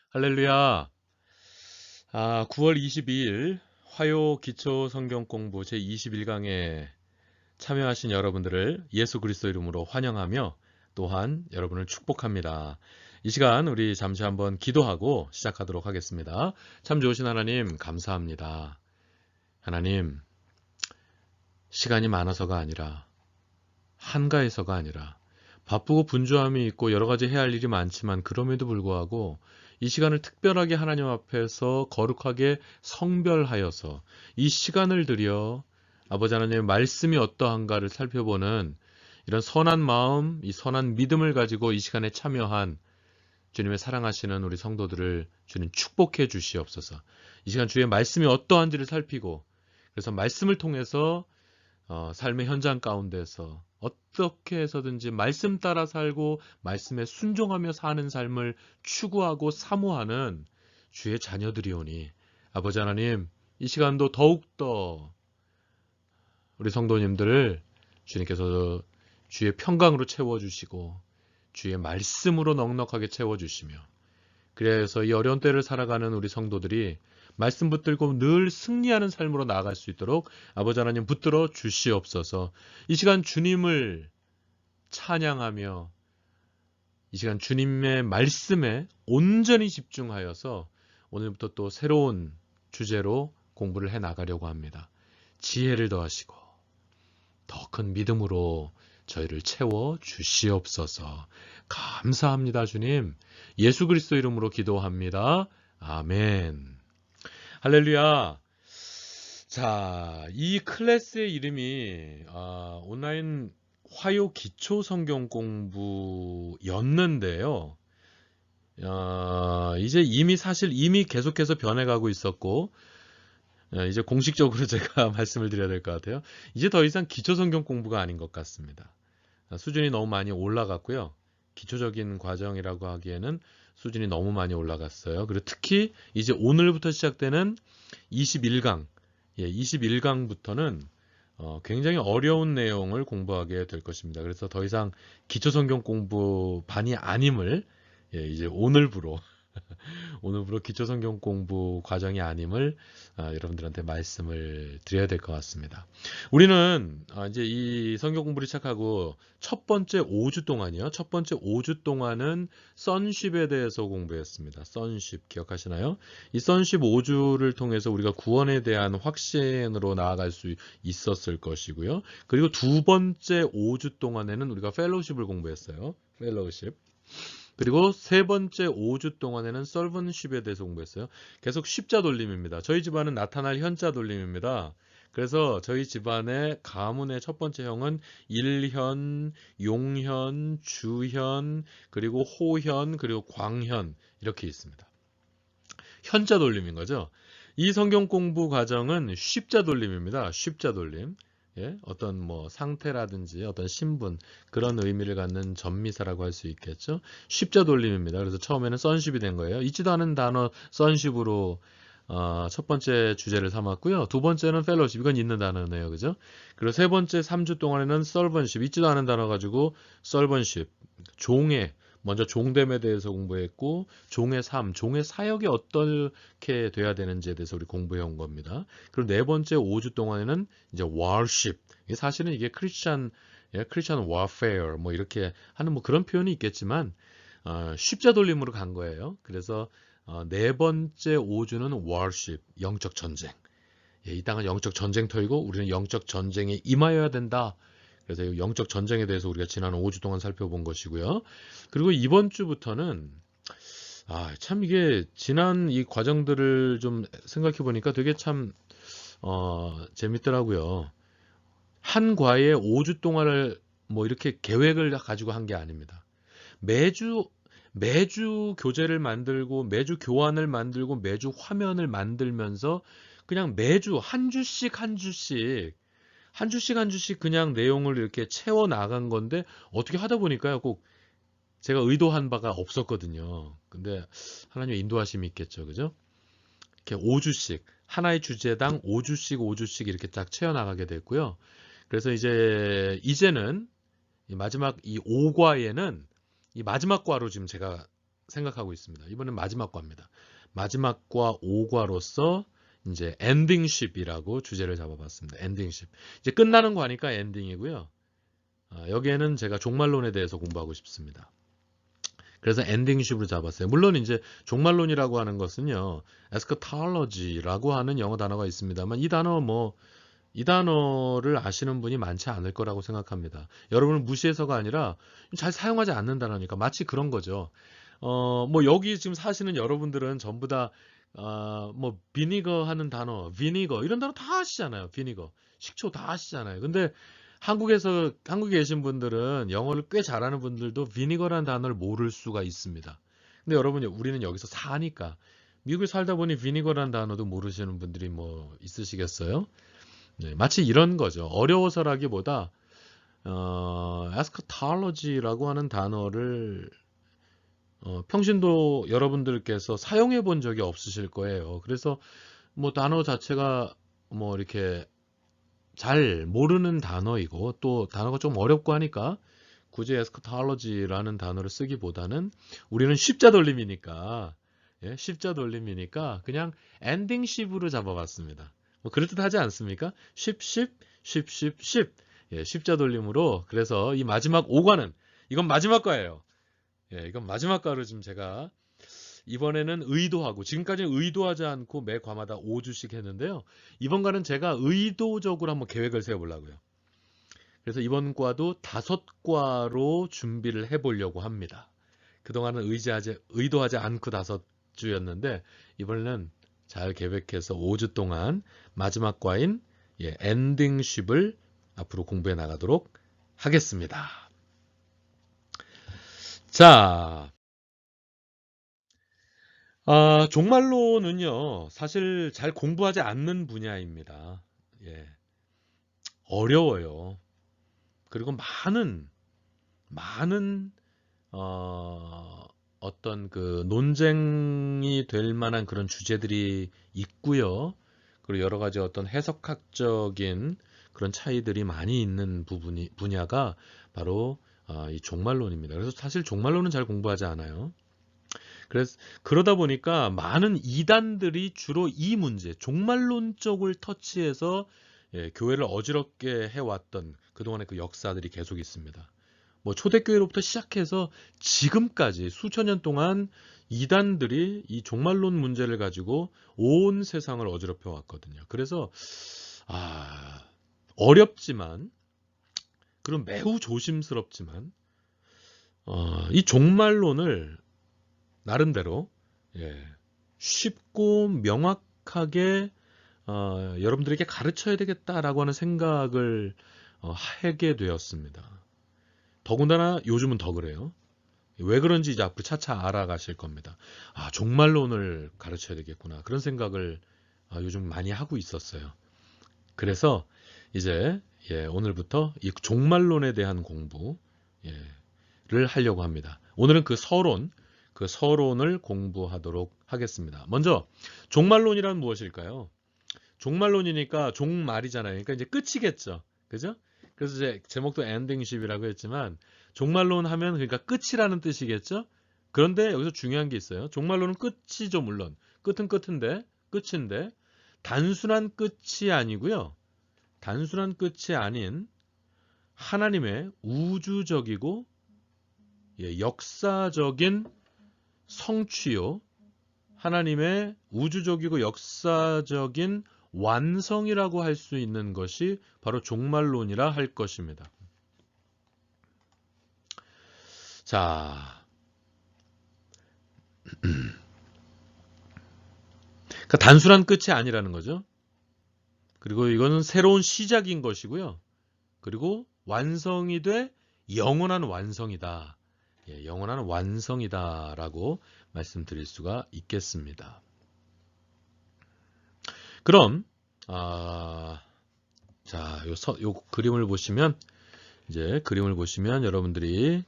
할렐루야. 9월 22일 화요 기초 성경 공부 제 21강에 참여하신 여러분들을 예수 그리스도 이름으로 환영하며 또한 여러분을 축복합니다. 이 시간 우리 잠시 한번 기도하고 시작하도록 하겠습니다. 참 좋으신 하나님 감사합니다. 하나님, 시간이 많아서가 아니라 한가해서가 아니라 바쁘고 분주함이 있고 여러 가지 해야 할 일이 많지만 그럼에도 불구하고 이 시간을 특별하게 하나님 앞에서 거룩하게 성별하여서 이 시간을 들여 아버지 하나님의 말씀이 어떠한가를 살펴보는 이런 선한 마음, 이 선한 믿음을 가지고 이 시간에 참여한 주님의 사랑하시는 우리 성도들을 주님 축복해 주시옵소서. 이 시간 주의 말씀이 어떠한지를 살피고 그래서 말씀을 통해서 삶의 현장 가운데서 어떻게 해서든지 말씀 따라 살고 말씀에 순종하며 사는 삶을 추구하고 사모하는 주의 자녀들이오니 아버지 하나님 이 시간도 더욱더 우리 성도님들을 주님께서 주의 평강으로 채워주시고 주의 말씀으로 넉넉하게 채워주시며 그래서 이 어려운 때를 살아가는 우리 성도들이 말씀 붙들고 늘 승리하는 삶으로 나아갈 수 있도록 아버지 하나님 붙들어 주시옵소서. 이 시간 주님을 찬양하며 이 시간 주님의 말씀에 온전히 집중하여서 오늘부터 또 새로운 주제로 공부를 해 나가려고 합니다. 지혜를 더하시고 더 큰 믿음으로 저희를 채워 주시옵소서. 감사합니다, 주님. 예수 그리스도 이름으로 기도합니다. 아멘. 할렐루야. 자, 이 클래스의 이름이 온라인 화요 기초 성경 공부였는데요. 이제 이미 계속해서 변해가고 있었고 이제 공식적으로 제가 말씀을 드려야 될 것 같아요. 이제 더 이상 기초 성경 공부가 아닌 것 같습니다. 수준이 너무 많이 올라갔고요. 기초적인 과정이라고 하기에는 수준이 너무 많이 올라갔어요. 그리고 특히 이제 오늘부터 시작되는 21강, 21강부터는 굉장히 어려운 내용을 공부하게 될 것입니다. 그래서 더 이상 기초 성경 공부반이 아님을 이제 오늘부로 기초 성경 공부 과정이 아님을 여러분들한테 말씀을 드려야 될 것 같습니다. 우리는 이제 이 성경 공부를 시작하고 첫 번째 5주 동안이요. 첫 번째 5주 동안은 sonship에 대해서 공부했습니다. sonship 기억하시나요? 이 sonship 5주를 통해서 우리가 구원에 대한 확신으로 나아갈 수 있었을 것이고요. 그리고 두 번째 5주 동안에는 우리가 fellowship을 공부했어요. fellowship. 그리고 세 번째 5주 동안에는 servantship에 대해서 공부했어요. 계속 십자 돌림입니다. 저희 집안은 나타날 현자 돌림입니다. 그래서 저희 집안의 가문의 첫 번째 형은 일현, 용현, 주현, 그리고 호현, 그리고 광현 이렇게 있습니다. 현자 돌림인 거죠. 이 성경 공부 과정은 십자 돌림입니다. 십자 돌림. 어떤 상태라든지 어떤 신분 그런 의미를 갖는 전미사라고 할 수 있겠죠. 십자 돌림입니다. 그래서 처음에는 sonship이 된 거예요. 있지도 않은 단어 sonship으로 첫 번째 주제를 삼았고요. 두 번째는 fellowship 이건 있는 단어네요, 그죠? 그리고 세 번째 3주 동안에는 servantship 있지도 않은 단어 가지고 servantship 종의 먼저 종됨에 대해서 공부했고 종의 삶, 종의 사역이 어떻게 돼야 되는지에 대해서 우리 공부해 온 겁니다. 그리고 네 번째 5주 동안에는 이제 worship. 사실은 이게 크리스찬 warfare 이렇게 하는 그런 표현이 있겠지만 십자 돌림으로 간 거예요. 그래서 네 번째 5주는 worship, 영적 전쟁. 이 땅은 영적 전쟁터이고 우리는 영적 전쟁에 임하여야 된다. 그래서 이 영적 전쟁에 대해서 우리가 지난 5주 동안 살펴본 것이고요. 그리고 이번 주부터는 참 이게 지난 이 과정들을 좀 생각해 보니까 되게 참 재밌더라고요. 한 과에 5주 동안을 이렇게 계획을 가지고 한 게 아닙니다. 매주 교재를 만들고 매주 교환을 만들고 매주 화면을 만들면서 그냥 매주 한 주씩 그냥 내용을 이렇게 채워 나간 건데 어떻게 하다 보니까요. 꼭 제가 의도한 바가 없었거든요. 근데 하나님의 인도하심이 있겠죠. 그죠? 이렇게 5주씩 하나의 주제당 5주씩 이렇게 딱 채워 나가게 됐고요. 그래서 이제는 이 마지막 이 5과에는 이 마지막 과로 지금 제가 생각하고 있습니다. 이번엔 마지막 과입니다. 마지막 과 5과로서 이제 엔딩십이라고 주제를 잡아봤습니다. 엔딩십. 이제 끝나는 과니까 엔딩이고요. 여기에는 제가 종말론에 대해서 공부하고 싶습니다. 그래서 엔딩십으로 잡았어요. 물론 이제 종말론이라고 하는 것은요, 에스커탈러지라고 하는 영어 단어가 있습니다만 이 단어를 아시는 분이 많지 않을 거라고 생각합니다. 여러분을 무시해서가 아니라 잘 사용하지 않는 단어니까 마치 그런 거죠. 여기 지금 사시는 여러분들은 전부 다 비니거 하는 단어, 비니거 이런 단어 다 아시잖아요. 비니거, 식초 다 아시잖아요. 근데 한국에 계신 분들은 영어를 꽤 잘하는 분들도 비니거라는 단어를 모를 수가 있습니다. 근데 여러분, 우리는 여기서 사니까 미국에 살다 보니 비니거라는 단어도 모르시는 분들이 있으시겠어요? 네, 마치 이런 거죠. 어려워서라기보다 에스커탈러지라고 하는 단어를 평신도 여러분들께서 사용해 본 적이 없으실 거예요. 그래서 단어 자체가 이렇게 잘 모르는 단어이고 또 단어가 좀 어렵고 하니까 굳이 에스커탈러지라는 단어를 쓰기보다는 우리는 십자돌림이니까 그냥 엔딩십으로 잡아봤습니다. 그럴듯하지 않습니까? 십. 십자돌림으로. 그래서 이 마지막 5과는 이건 마지막 과예요. 이건 마지막 과로 지금 제가 이번에는 의도하고, 지금까지는 의도하지 않고 매 과마다 5주씩 했는데요. 이번 과는 제가 의도적으로 한번 계획을 세워보려고요. 그래서 이번 과도 5과로 준비를 해보려고 합니다. 그동안은 의도하지 않고 5주였는데 이번에는 잘 계획해서 5주 동안 마지막 과인 엔딩십을 앞으로 공부해 나가도록 하겠습니다. 자, 종말론은요, 사실 잘 공부하지 않는 분야입니다. 어려워요. 그리고 많은 어떤 그 논쟁이 될 만한 그런 주제들이 있고요. 그리고 여러 가지 어떤 해석학적인 그런 차이들이 많이 있는 분야가 바로 이 종말론입니다. 그래서 사실 종말론은 잘 공부하지 않아요. 그러다 보니까 많은 이단들이 주로 이 문제, 종말론 쪽을 터치해서 교회를 어지럽게 해왔던 그동안의 그 역사들이 계속 있습니다. 초대교회로부터 시작해서 지금까지 수천 년 동안 이단들이 이 종말론 문제를 가지고 온 세상을 어지럽혀 왔거든요. 그래서 어렵지만, 그럼 매우 조심스럽지만 이 종말론을 나름대로 쉽고 명확하게 여러분들에게 가르쳐야 되겠다라고 하는 생각을 하게 되었습니다. 더군다나 요즘은 더 그래요. 왜 그런지 이제 앞으로 차차 알아가실 겁니다. 종말론을 가르쳐야 되겠구나. 그런 생각을 요즘 많이 하고 있었어요. 그래서 이제 오늘부터 이 종말론에 대한 공부를 하려고 합니다. 오늘은 그 서론을 공부하도록 하겠습니다. 먼저 종말론이란 무엇일까요? 종말론이니까 종말이잖아요. 그러니까 이제 끝이겠죠. 그죠? 그래서 이제 제목도 엔딩십이라고 했지만 종말론 하면 그러니까 끝이라는 뜻이겠죠? 그런데 여기서 중요한 게 있어요. 종말론은 끝이죠, 물론. 끝은 끝인데 단순한 끝이 아니고요. 단순한 끝이 아닌 하나님의 우주적이고 역사적인 성취요. 하나님의 우주적이고 역사적인 완성이라고 할 수 있는 것이 바로 종말론이라 할 것입니다. 자, 그러니까 단순한 끝이 아니라는 거죠. 그리고 이거는 새로운 시작인 것이고요. 그리고 완성이 돼 영원한 완성이다. 영원한 완성이다라고 말씀드릴 수가 있겠습니다. 그럼 요 그림을 보시면 여러분들이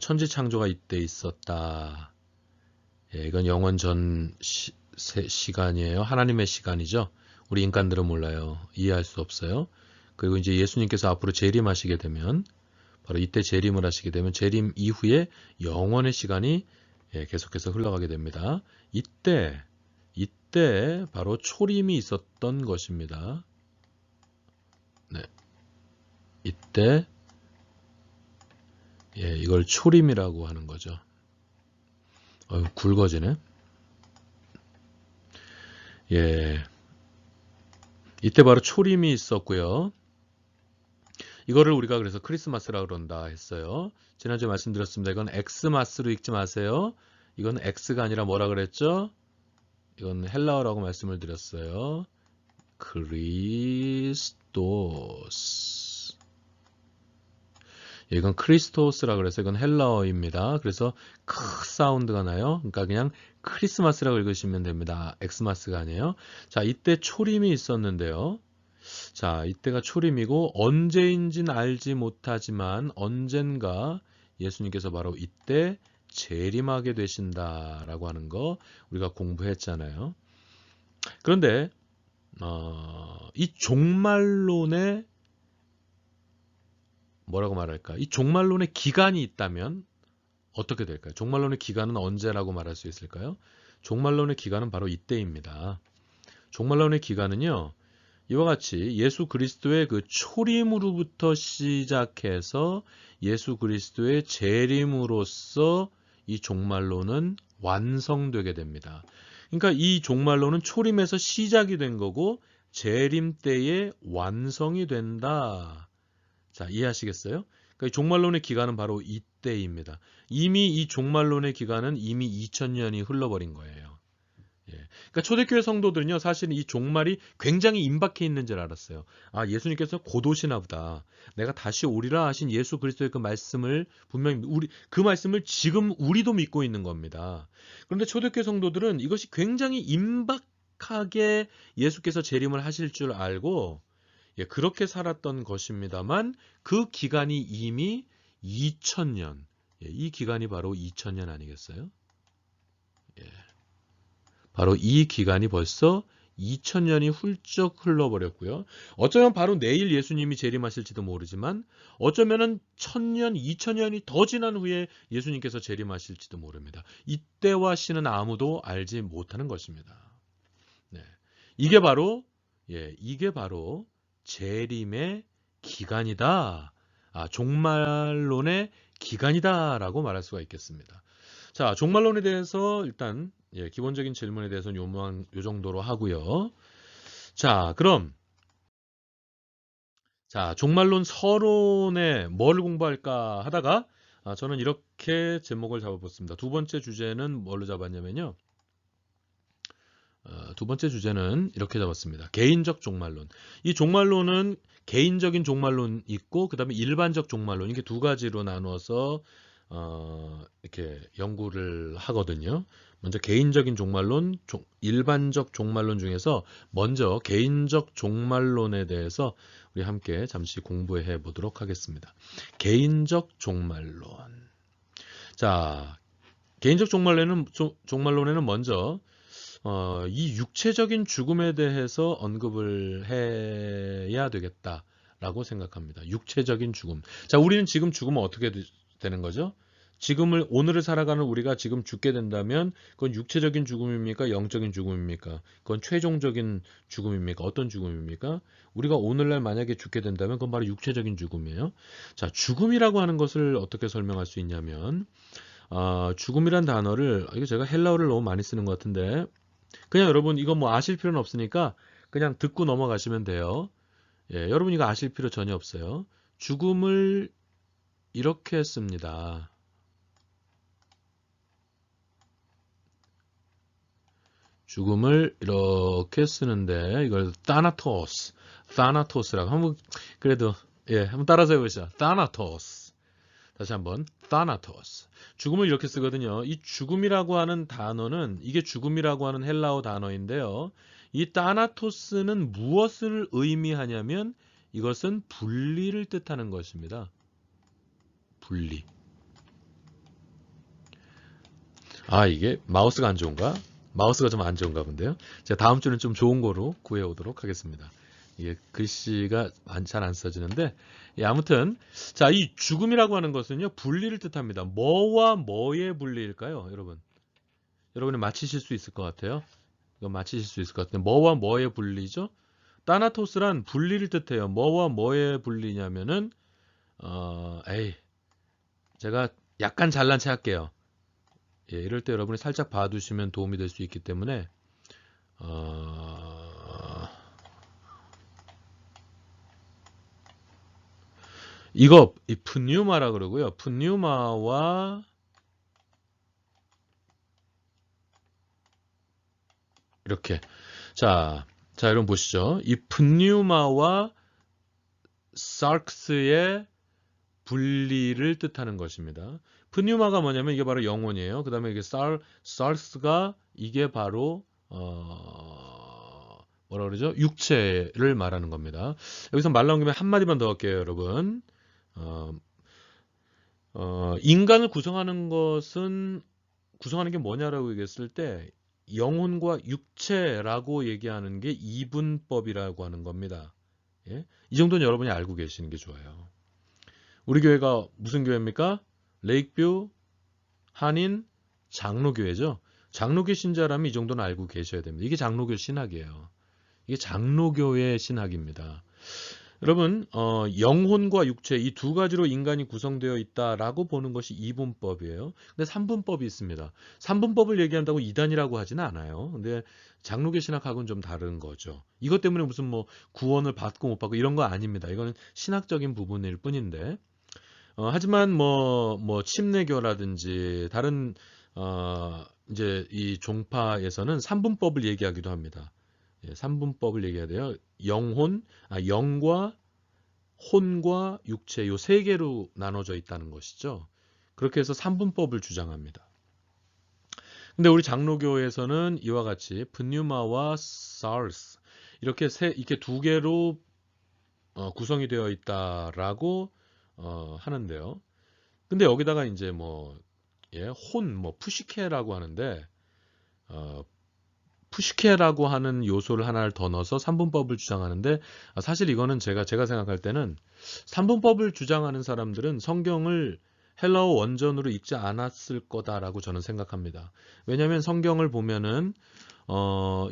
천지 창조가 이때 있었다. 이건 영원 전 시간이에요. 하나님의 시간이죠. 우리 인간들은 몰라요. 이해할 수 없어요. 그리고 이제 예수님께서 앞으로 재림하시게 되면 바로 이때 재림을 하시게 되면 재림 이후에 영원의 시간이 예, 계속해서 흘러가게 됩니다. 이때 바로 초림이 있었던 것입니다. 네, 이때 예, 이걸 초림이라고 하는 거죠. 굵어지네. 예, 이때 바로 초림이 있었고요. 이거를 우리가 그래서 크리스마스라 그런다 했어요. 지난주에 말씀드렸습니다. 이건 엑스마스로 읽지 마세요. 이건 X가 아니라 뭐라 그랬죠? 이건 헬라어라고 말씀을 드렸어요. 크리스토스. 이건 크리스토스라 그래서 이건 헬라어입니다. 그래서 크 사운드가 나요. 그러니까 그냥 크리스마스라고 읽으시면 됩니다. 엑스마스가 아니에요. 자, 이때 초림이 있었는데요. 자, 이때가 초림이고 언제인지는 알지 못하지만 언젠가 예수님께서 바로 이때 재림하게 되신다라고 하는 거 우리가 공부했잖아요. 그런데 이 종말론의 뭐라고 말할까? 이 종말론의 기간이 있다면 어떻게 될까요? 종말론의 기간은 언제라고 말할 수 있을까요? 종말론의 기간은 바로 이때입니다. 종말론의 기간은요. 이와 같이 예수 그리스도의 그 초림으로부터 시작해서 예수 그리스도의 재림으로써 이 종말론은 완성되게 됩니다. 그러니까 이 종말론은 초림에서 시작이 된 거고 재림 때에 완성이 된다. 자, 이해하시겠어요? 그러니까 이 종말론의 기간은 바로 이때입니다. 이미 이 종말론의 기간은 이미 2000년이 흘러버린 거예요. 예. 그러니까 초대교회 성도들은요, 사실 이 종말이 굉장히 임박해 있는 줄 알았어요. 아, 예수님께서 곧 오시나 보다. 내가 다시 오리라 하신 예수 그리스도의 그 말씀을 분명히 그 말씀을 지금 우리도 믿고 있는 겁니다. 그런데 초대교회 성도들은 이것이 굉장히 임박하게 예수께서 재림을 하실 줄 알고 예, 그렇게 살았던 것입니다만 그 기간이 이미 2000년. 예, 이 기간이 바로 2000년 아니겠어요? 예. 바로 이 기간이 벌써 2000년이 훌쩍 흘러버렸고요. 어쩌면 바로 내일 예수님이 재림하실지도 모르지만 어쩌면은 1000년, 2000년이 더 지난 후에 예수님께서 재림하실지도 모릅니다. 이때와 시는 아무도 알지 못하는 것입니다. 네. 이게 바로 재림의 기간이다. 종말론의 기간이다라고 말할 수가 있겠습니다. 자, 종말론에 대해서 일단 기본적인 질문에 대해서는 요 정도로 하고요. 자, 그럼 종말론 서론에 뭘 공부할까 하다가 저는 이렇게 제목을 잡아봤습니다. 두 번째 주제는 뭘로 잡았냐면요. 두 번째 주제는 이렇게 잡았습니다. 개인적 종말론. 이 종말론은 개인적인 종말론 있고 그 다음에 일반적 종말론 이렇게 두 가지로 나누어서 이렇게 연구를 하거든요. 먼저 개인적인 종말론, 일반적 종말론 중에서 먼저 개인적 종말론에 대해서 우리 함께 잠시 공부해 보도록 하겠습니다. 개인적 종말론. 자, 개인적 종말론에는 먼저 이 육체적인 죽음에 대해서 언급을 해야 되겠다라고 생각합니다. 육체적인 죽음. 자, 우리는 지금 죽으면 어떻게 되는 거죠? 오늘을 살아가는 우리가 지금 죽게 된다면 그건 육체적인 죽음입니까? 영적인 죽음입니까? 그건 최종적인 죽음입니까? 어떤 죽음입니까? 우리가 오늘날 만약에 죽게 된다면 그건 바로 육체적인 죽음이에요. 자, 죽음이라고 하는 것을 어떻게 설명할 수 있냐면 죽음이란 단어를 이거 제가 헬라어를 너무 많이 쓰는 것 같은데 그냥 여러분 이거 뭐 아실 필요는 없으니까 그냥 듣고 넘어가시면 돼요. 예, 여러분 이거 아실 필요 전혀 없어요. 죽음을 이렇게 씁니다. 죽음을 이렇게 쓰는데 이걸 타나토스라고 한번 그래도 한번 따라서 해보시죠. 타나토스. 다시 한번 타나토스. 죽음을 이렇게 쓰거든요. 이 죽음이라고 하는 단어는 이게 죽음이라고 하는 헬라어 단어인데요. 이 타나토스는 무엇을 의미하냐면 이것은 분리를 뜻하는 것입니다. 분리. 이게 마우스가 안 좋은가? 마우스가 좀 안 좋은가 본데요. 제가 다음 주는 좀 좋은 거로 구해오도록 하겠습니다. 이게 글씨가 잘 안 써지는데, 예, 아무튼 자, 이 죽음이라고 하는 것은요, 분리를 뜻합니다. 뭐와 뭐의 분리일까요, 여러분? 여러분이 맞히실 수 있을 것 같아요. 이거 맞히실 수 있을 것 같아요. 뭐와 뭐의 분리죠? 따나토스란 분리를 뜻해요. 뭐와 뭐의 분리냐면은 제가 약간 잘난 체 할게요. 예, 이럴 때 여러분이 살짝 봐두시면 도움이 될 수 있기 때문에 이거 이 푸뉴마라 그러고요. 푸뉴마와 이렇게 자, 여러분 보시죠. 이 푸뉴마와 sarx의 분리를 뜻하는 것입니다. 푸뉴마가 뭐냐면 이게 바로 영혼이에요. 그 다음에 이게 sarx가 이게 바로 뭐라 그러죠? 육체를 말하는 겁니다. 여기서 말 나온 김에 한마디만 더 할게요, 여러분. 인간을 구성하는 게 뭐냐라고 얘기했을 때 영혼과 육체라고 얘기하는 게 이분법이라고 하는 겁니다. 예? 이 정도는 여러분이 알고 계시는 게 좋아요. 우리 교회가 무슨 교회입니까? 레이크뷰 한인 장로교회죠. 장로교 신자라면 이 정도는 알고 계셔야 됩니다. 이게 장로교 신학이에요. 이게 장로교의 신학입니다. 여러분, 영혼과 육체 이 두 가지로 인간이 구성되어 있다라고 보는 것이 이분법이에요. 근데 삼분법이 있습니다. 삼분법을 얘기한다고 이단이라고 하지는 않아요. 근데 장로교 신학하고는 좀 다른 거죠. 이것 때문에 무슨 뭐 구원을 받고 못 받고 이런 거 아닙니다. 이거는 신학적인 부분일 뿐인데, 하지만 뭐 침례교라든지 다른 이제 이 종파에서는 삼분법을 얘기하기도 합니다. 예, 삼분법을 얘기해야 돼요. 영과 혼과 육체 요 세 개로 나눠져 있다는 것이죠. 그렇게 해서 삼분법을 주장합니다. 근데 우리 장로교에서는 이와 같이 pneuma SARS 이렇게 두 개로 구성이 되어 있다라고 하는데요. 근데 여기다가 이제 푸시케라고 하는데 푸시케라고 하는 요소를 하나를 더 넣어서 삼분법을 주장하는데 사실 이거는 제가 생각할 때는 삼분법을 주장하는 사람들은 성경을 헬라어 원전으로 읽지 않았을 거다라고 저는 생각합니다. 왜냐하면 성경을 보면은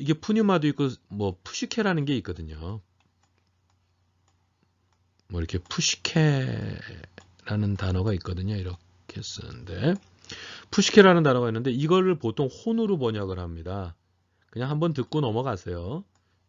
이게 푸뉴마도 있고 뭐 푸시케라는 게 있거든요. 뭐 이렇게 푸시케라는 단어가 있거든요. 이렇게 쓰는데 푸시케라는 단어가 있는데 이거를 보통 혼으로 번역을 합니다. 그냥 한번 듣고 넘어가세요.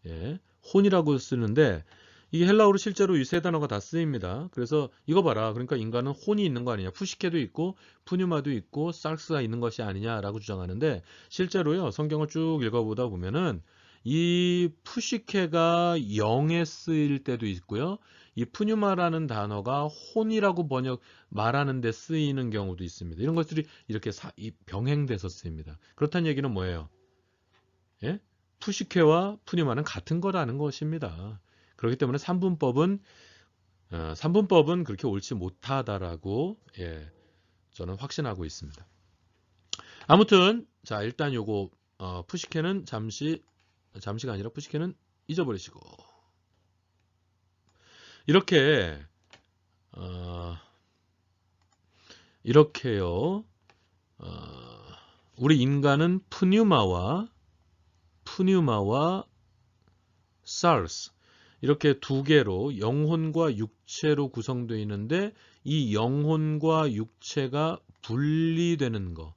예, 혼이라고 쓰는데 이게 헬라어로 실제로 이 세 단어가 다 쓰입니다. 그래서 이거 봐라. 그러니까 인간은 혼이 있는 거 아니냐. 푸시케도 있고 푸뉴마도 있고 sarx가 있는 것이 아니냐라고 주장하는데 실제로요. 성경을 쭉 읽어보다 보면은 이 푸시케가 영에 쓰일 때도 있고요. 이 푸뉴마라는 단어가 혼이라고 말하는 데 쓰이는 경우도 있습니다. 이런 것들이 이렇게 병행돼서 쓰입니다. 그렇다는 얘기는 뭐예요? 예? 푸시케와 푸뉴마는 같은 거라는 것입니다. 그렇기 때문에 삼분법은 그렇게 옳지 못하다라고 저는 확신하고 있습니다. 아무튼 자 일단 요거 푸시케는 잠시가 아니라 푸시케는 잊어버리시고 이렇게요. 우리 인간은 푸뉴마와 SARS 이렇게 두 개로 영혼과 육체로 구성되어 있는데 이 영혼과 육체가 분리되는 것,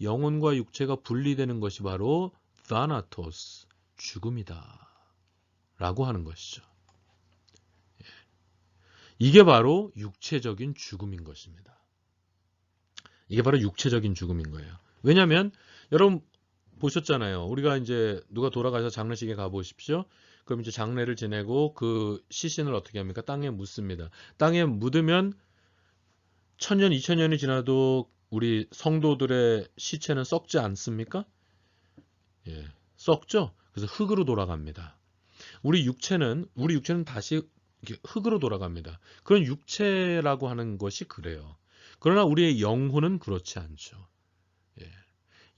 영혼과 육체가 분리되는 것이 바로 thanatos, 죽음이다 라고 하는 것이죠. 이게 바로 육체적인 죽음인 것입니다. 이게 바로 육체적인 죽음인 거예요. 왜냐하면 여러분 보셨잖아요. 우리가 이제 누가 돌아가서 장례식에 가보십시오. 그럼 이제 장례를 지내고 그 시신을 어떻게 합니까? 땅에 묻습니다. 땅에 묻으면 1000년, 2000년이 지나도 우리 성도들의 시체는 썩지 않습니까? 예, 썩죠? 그래서 흙으로 돌아갑니다. 우리 육체는 다시 흙으로 돌아갑니다. 그런 육체라고 하는 것이 그래요. 그러나 우리의 영혼은 그렇지 않죠. 예.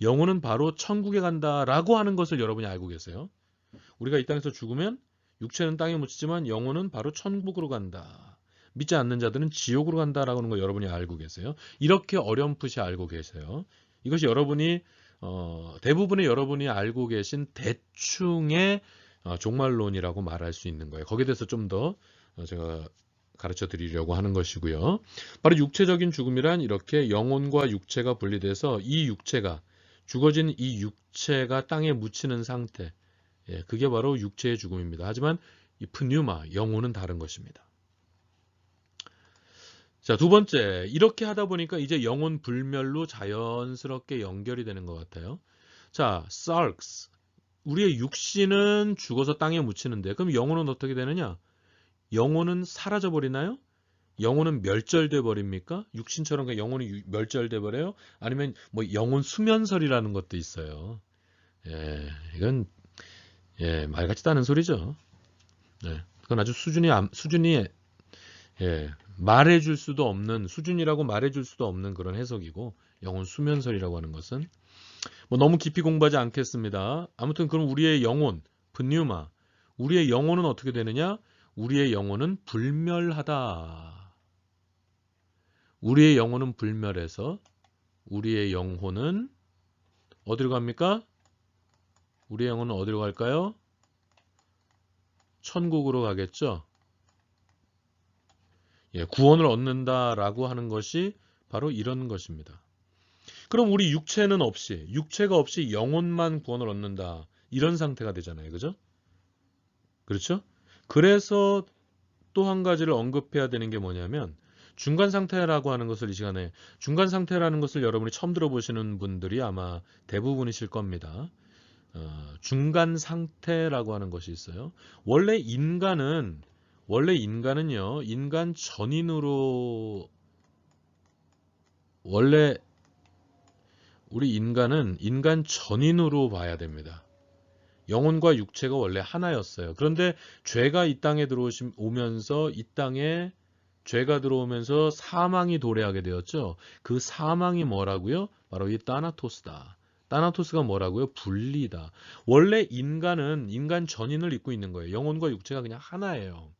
영혼은 바로 천국에 간다라고 하는 것을 여러분이 알고 계세요? 우리가 이 땅에서 죽으면 육체는 땅에 묻히지만 영혼은 바로 천국으로 간다. 믿지 않는 자들은 지옥으로 간다라고 하는 거 여러분이 알고 계세요? 이렇게 어렴풋이 알고 계세요. 이것이 여러분이 대부분의 여러분이 알고 계신 대충의 종말론이라고 말할 수 있는 거예요. 거기에 대해서 좀 더 제가 가르쳐 드리려고 하는 것이고요. 바로 육체적인 죽음이란 이렇게 영혼과 육체가 분리돼서 이 육체가 죽어진 이 육체가 땅에 묻히는 상태, 그게 바로 육체의 죽음입니다. 하지만 이 프뉴마, 영혼은 다른 것입니다. 자, 두 번째, 이렇게 하다 보니까 이제 영혼 불멸로 자연스럽게 연결이 되는 것 같아요. 자, sarx, 우리의 육신은 죽어서 땅에 묻히는데 그럼 영혼은 어떻게 되느냐? 영혼은 사라져 버리나요? 영혼은 멸절돼 버립니까? 육신처럼 그냥 영혼이 멸절돼 버려요? 아니면 뭐 영혼 수면설이라는 것도 있어요. 이건 말 같지도 않은 소리죠. 그건 아주 수준이 말해줄 수도 없는 수준이라고 말해줄 수도 없는 그런 해석이고 영혼 수면설이라고 하는 것은 뭐 너무 깊이 공부하지 않겠습니다. 아무튼 그럼 우리의 영혼, 프뉴마, 우리의 영혼은 어떻게 되느냐? 우리의 영혼은 불멸하다. 우리의 영혼은 불멸해서 우리의 영혼은 어디로 갑니까? 우리의 영혼은 어디로 갈까요? 천국으로 가겠죠. 구원을 얻는다라고 하는 것이 바로 이런 것입니다. 그럼 우리 육체가 없이 영혼만 구원을 얻는다. 이런 상태가 되잖아요. 그죠? 그렇죠? 그래서 또 한 가지를 언급해야 되는 게 뭐냐면 중간 상태라고 하는 것을 이 시간에 중간 상태라는 것을 여러분이 처음 들어보시는 분들이 아마 대부분이실 겁니다. 중간 상태라고 하는 것이 있어요. 원래 인간은요, 인간 전인으로 원래 우리 인간은 인간 전인으로 봐야 됩니다. 영혼과 육체가 원래 하나였어요. 그런데 죄가 이 땅에 들어오면서 이 땅에 죄가 들어오면서 사망이 도래하게 되었죠. 그 사망이 뭐라고요? 바로 이 따나토스다. 따나토스가 뭐라고요? 분리다. 원래 인간은 인간 전인을 입고 있는 거예요. 영혼과 육체가 그냥 하나예요.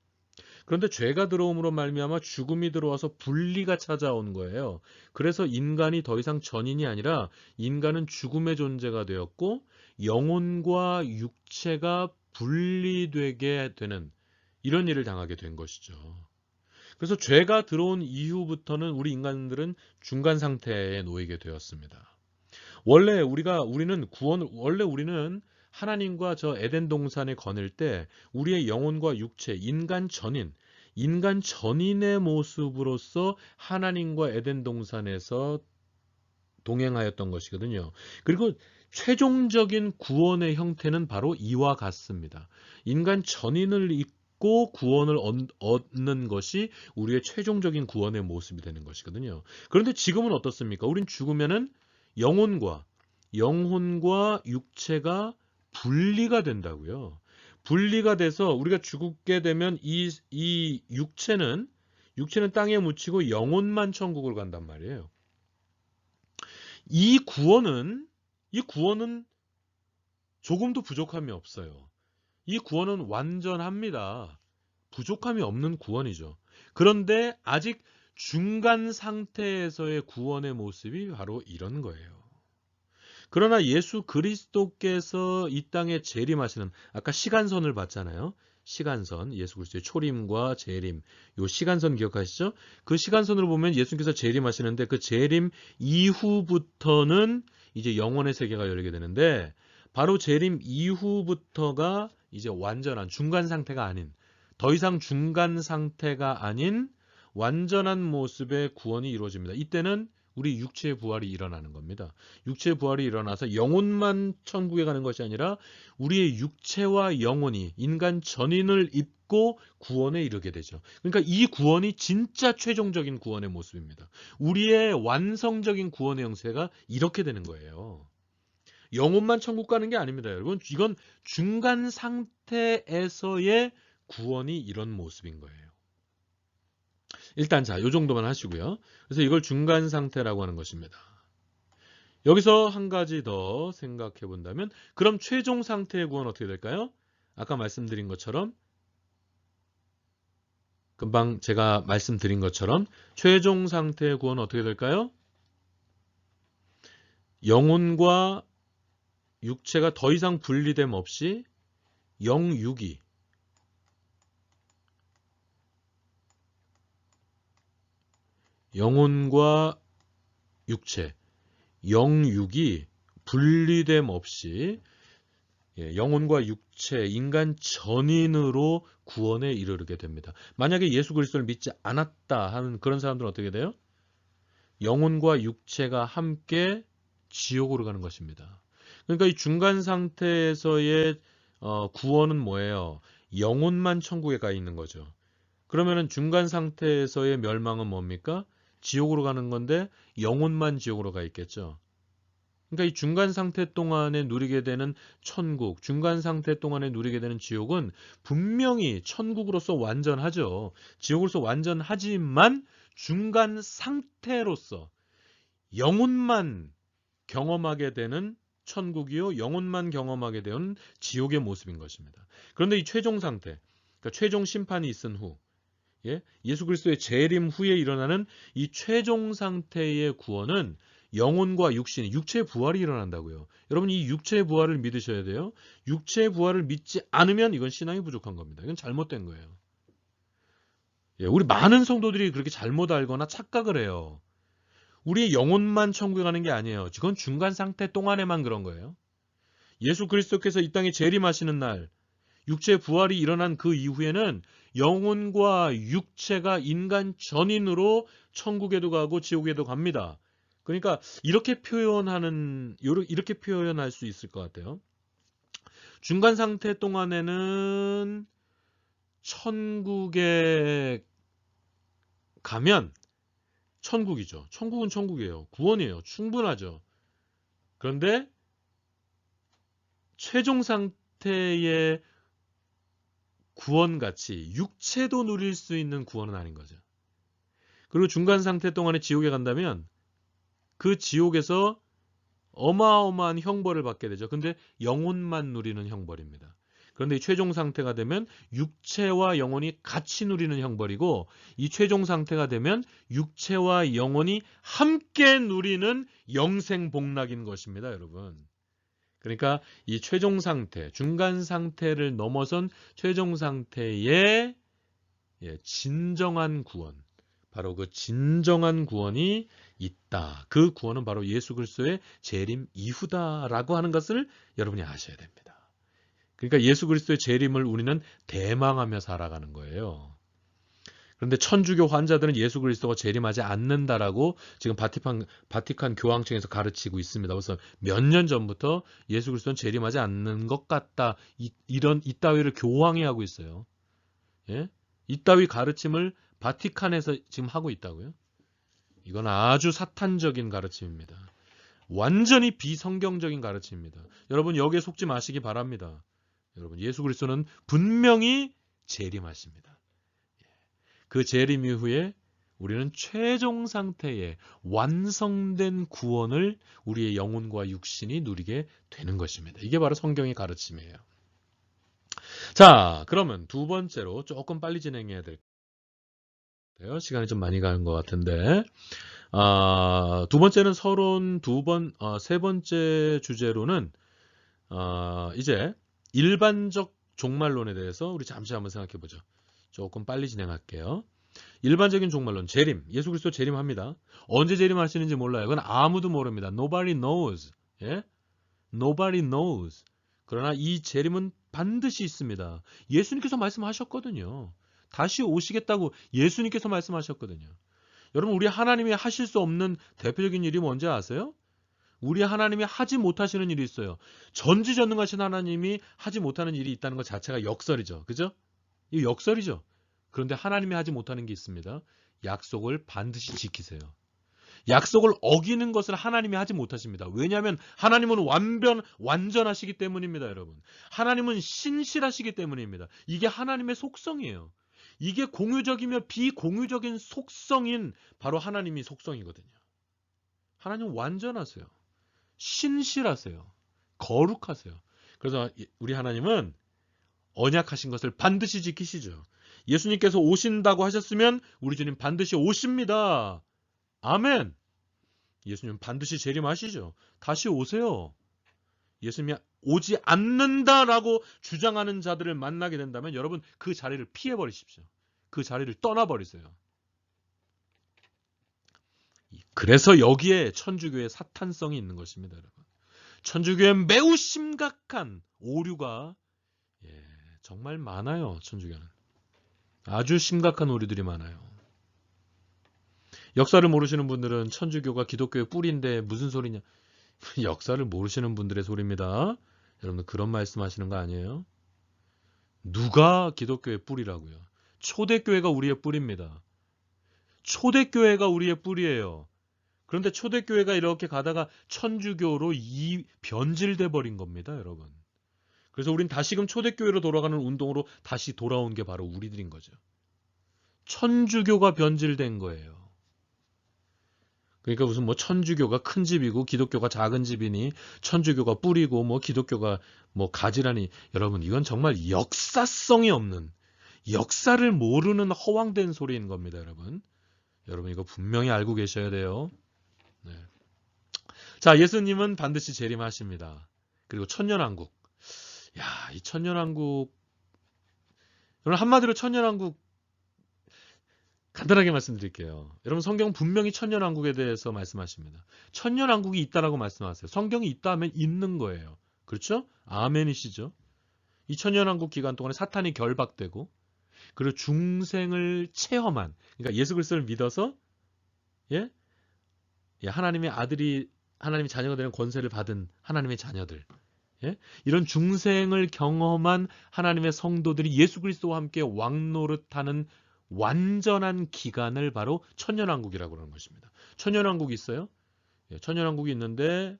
그런데 죄가 들어옴으로 말미암아 죽음이 들어와서 분리가 찾아온 거예요. 그래서 인간이 더 이상 전인이 아니라 인간은 죽음의 존재가 되었고 영혼과 육체가 분리되게 되는 이런 일을 당하게 된 것이죠. 그래서 죄가 들어온 이후부터는 우리 인간들은 중간 상태에 놓이게 되었습니다. 원래 우리는 하나님과 저 에덴 동산에 거닐 때 우리의 영혼과 육체, 인간 전인의 모습으로서 하나님과 에덴 동산에서 동행하였던 것이거든요. 그리고 최종적인 구원의 형태는 바로 이와 같습니다. 인간 전인을 입고 구원을 얻는 것이 우리의 최종적인 구원의 모습이 되는 것이거든요. 그런데 지금은 어떻습니까? 우린 죽으면은 영혼과 육체가 분리가 된다고요. 분리가 돼서 우리가 죽게 되면 이 육체는 땅에 묻히고 영혼만 천국을 간단 말이에요. 이 구원은 조금도 부족함이 없어요. 이 구원은 완전합니다. 부족함이 없는 구원이죠. 그런데 아직 중간 상태에서의 구원의 모습이 바로 이런 거예요. 그러나 예수 그리스도께서 이 땅에 재림하시는, 아까 시간선을 봤잖아요. 시간선, 예수 그리스도의 초림과 재림, 요 시간선 기억하시죠? 그 시간선으로 보면 예수님께서 재림하시는데 그 재림 이후부터는 이제 영혼의 세계가 열리게 되는데 바로 재림 이후부터가 이제 완전한 중간 상태가 아닌, 더 이상 중간 상태가 아닌 완전한 모습의 구원이 이루어집니다. 이때는 우리 육체의 부활이 일어나는 겁니다. 육체의 부활이 일어나서 영혼만 천국에 가는 것이 아니라 우리의 육체와 영혼이 인간 전인을 입고 구원에 이르게 되죠. 그러니까 이 구원이 진짜 최종적인 구원의 모습입니다. 우리의 완성적인 구원의 형태가 이렇게 되는 거예요. 영혼만 천국 가는 게 아닙니다, 여러분. 이건 중간 상태에서의 구원이 이런 모습인 거예요. 일단 요 정도만 하시고요. 그래서 이걸 중간 상태라고 하는 것입니다. 여기서 한 가지 더 생각해 본다면 그럼 최종 상태의 구원은 어떻게 될까요? 아까 말씀드린 것처럼 금방 제가 말씀드린 것처럼 최종 상태의 구원은 어떻게 될까요? 영혼과 육체가 더 이상 분리됨 없이 영육이 영혼과 육체 영육이 분리됨 없이 영혼과 육체, 인간 전인으로 구원에 이르게 됩니다. 만약에 예수 그리스도를 믿지 않았다 하는 그런 사람들은 어떻게 돼요? 영혼과 육체가 함께 지옥으로 가는 것입니다. 그러니까 이 중간 상태에서의 구원은 뭐예요? 영혼만 천국에 가 있는 거죠. 그러면은 중간 상태에서의 멸망은 뭡니까? 지옥으로 가는 건데 영혼만 지옥으로 가 있겠죠. 그러니까 이 중간 상태 동안에 누리게 되는 천국, 중간 상태 동안에 누리게 되는 지옥은 분명히 천국으로서 완전하죠. 지옥으로서 완전하지만 중간 상태로서 영혼만 경험하게 되는 천국이요, 영혼만 경험하게 되는 지옥의 모습인 것입니다. 그런데 이 최종 상태, 그러니까 최종 심판이 있은 후, 예수 그리스도의 재림 후에 일어나는 이 최종 상태의 구원은 영혼과 육신, 육체의 부활이 일어난다고요. 여러분 이 육체의 부활을 믿으셔야 돼요. 육체의 부활을 믿지 않으면 이건 신앙이 부족한 겁니다. 이건 잘못된 거예요. 우리 많은 성도들이 그렇게 잘못 알거나 착각을 해요. 우리의 영혼만 천국에 가는 게 아니에요. 그건 중간 상태 동안에만 그런 거예요. 예수 그리스도께서 이 땅에 재림하시는 날, 육체의 부활이 일어난 그 이후에는 영혼과 육체가 인간 전인으로 천국에도 가고 지옥에도 갑니다. 그러니까 이렇게 표현할 수 있을 것 같아요. 중간 상태 동안에는 천국에 가면 천국이죠. 천국은 천국이에요. 구원이에요. 충분하죠. 그런데 최종 상태의 구원같이 육체도 누릴 수 있는 구원은 아닌 거죠. 그리고 중간 상태 동안에 지옥에 간다면 그 지옥에서 어마어마한 형벌을 받게 되죠. 근데 영혼만 누리는 형벌입니다. 그런데 이 최종 상태가 되면 육체와 영혼이 같이 누리는 형벌이고, 이 최종 상태가 되면 육체와 영혼이 함께 누리는 영생 복락인 것입니다, 여러분. 그러니까 이 최종 상태, 중간 상태를 넘어선 최종 상태의 진정한 구원, 바로 그 진정한 구원이 있다. 그 구원은 바로 예수 그리스도의 재림 이후다라고 하는 것을 여러분이 아셔야 됩니다. 그러니까 예수 그리스도의 재림을 우리는 대망하며 살아가는 거예요. 그런데 천주교 환자들은 예수 그리스도가 재림하지 않는다라고 지금 바티칸 교황청에서 가르치고 있습니다. 그래서 몇 년 전부터 예수 그리스도는 재림하지 않는 것 같다. 이따위를 교황이 하고 있어요. 예? 이따위 가르침을 바티칸에서 지금 하고 있다고요? 이건 아주 사탄적인 가르침입니다. 완전히 비성경적인 가르침입니다. 여러분 여기에 속지 마시기 바랍니다. 여러분 예수 그리스도는 분명히 재림하십니다. 그 재림 이후에 우리는 최종 상태의 완성된 구원을 우리의 영혼과 육신이 누리게 되는 것입니다. 이게 바로 성경의 가르침이에요. 자, 그러면 두 번째로 조금 빨리 진행해야 될 거예요. 시간이 좀 많이 가는 것 같은데, 두 번째는 서론 세 번째 주제로는 이제 일반적 종말론에 대해서 우리 잠시 한번 생각해 보죠. 조금 빨리 진행할게요. 일반적인 종말론, 재림, 예수 그리스도 재림합니다. 언제 재림하시는지 몰라요. 그건 아무도 모릅니다. Nobody knows. 예? Nobody knows. 그러나 이 재림은 반드시 있습니다. 예수님께서 말씀하셨거든요. 다시 오시겠다고 예수님께서 말씀하셨거든요. 여러분 우리 하나님이 하실 수 없는 대표적인 일이 뭔지 아세요? 우리 하나님이 하지 못하시는 일이 있어요. 전지전능하신 하나님이 하지 못하는 일이 있다는 것 자체가 역설이죠. 그죠? 이 역설이죠. 그런데 하나님이 하지 못하는 게 있습니다. 약속을 반드시 지키세요. 약속을 어기는 것을 하나님이 하지 못하십니다. 왜냐하면 하나님은 완전하시기 때문입니다, 여러분. 하나님은 신실하시기 때문입니다. 이게 하나님의 속성이에요. 이게 공유적이며 비공유적인 속성인 바로 하나님의 속성이거든요. 하나님은 완전하세요. 신실하세요. 거룩하세요. 그래서 우리 하나님은 언약하신 것을 반드시 지키시죠. 예수님께서 오신다고 하셨으면 우리 주님 반드시 오십니다. 아멘. 예수님 반드시 재림하시죠. 다시 오세요. 예수님이 오지 않는다라고 주장하는 자들을 만나게 된다면 여러분 그 자리를 피해버리십시오. 그 자리를 떠나버리세요. 그래서 여기에 천주교의 사탄성이 있는 것입니다. 여러분. 천주교의 매우 심각한 오류가 정말 많아요. 천주교는. 아주 심각한 오류들이 많아요. 역사를 모르시는 분들은 천주교가 기독교의 뿌리인데 무슨 소리냐. 역사를 모르시는 분들의 소리입니다. 여러분들 그런 말씀하시는 거 아니에요? 누가 기독교의 뿌리라고요? 초대교회가 우리의 뿌리입니다. 초대교회가 우리의 뿌리예요. 그런데 초대교회가 이렇게 가다가 천주교로 변질돼 버린 겁니다, 여러분. 그래서 우린 다시금 초대교회로 돌아가는 운동으로 다시 돌아온 게 바로 우리들인 거죠. 천주교가 변질된 거예요. 그러니까 무슨 뭐 천주교가 큰 집이고 기독교가 작은 집이니 천주교가 뿌리고 뭐 기독교가 뭐 가지라니 여러분 이건 정말 역사성이 없는 역사를 모르는 허황된 소리인 겁니다, 여러분. 여러분 이거 분명히 알고 계셔야 돼요. 네. 자, 예수님은 반드시 재림하십니다. 그리고 천년왕국. 야, 이 천년왕국 여러분 한마디로 천년왕국 간단하게 말씀드릴게요. 여러분 성경 분명히 천년왕국에 대해서 말씀하십니다. 천년왕국이 있다라고 말씀하세요. 성경이 있다면 있는 거예요. 그렇죠? 아멘이시죠? 이 천년왕국 기간 동안에 사탄이 결박되고 그리고 중생을 체험한 그러니까 예수 그리스도를 믿어서 하나님의 아들이 하나님의 자녀가 되는 권세를 받은 하나님의 자녀들 이런 중생을 경험한 하나님의 성도들이 예수 그리스도와 함께 왕노릇하는 완전한 기간을 바로 천년왕국이라고 하는 것입니다. 천년왕국이 있어요. 천년왕국이 있는데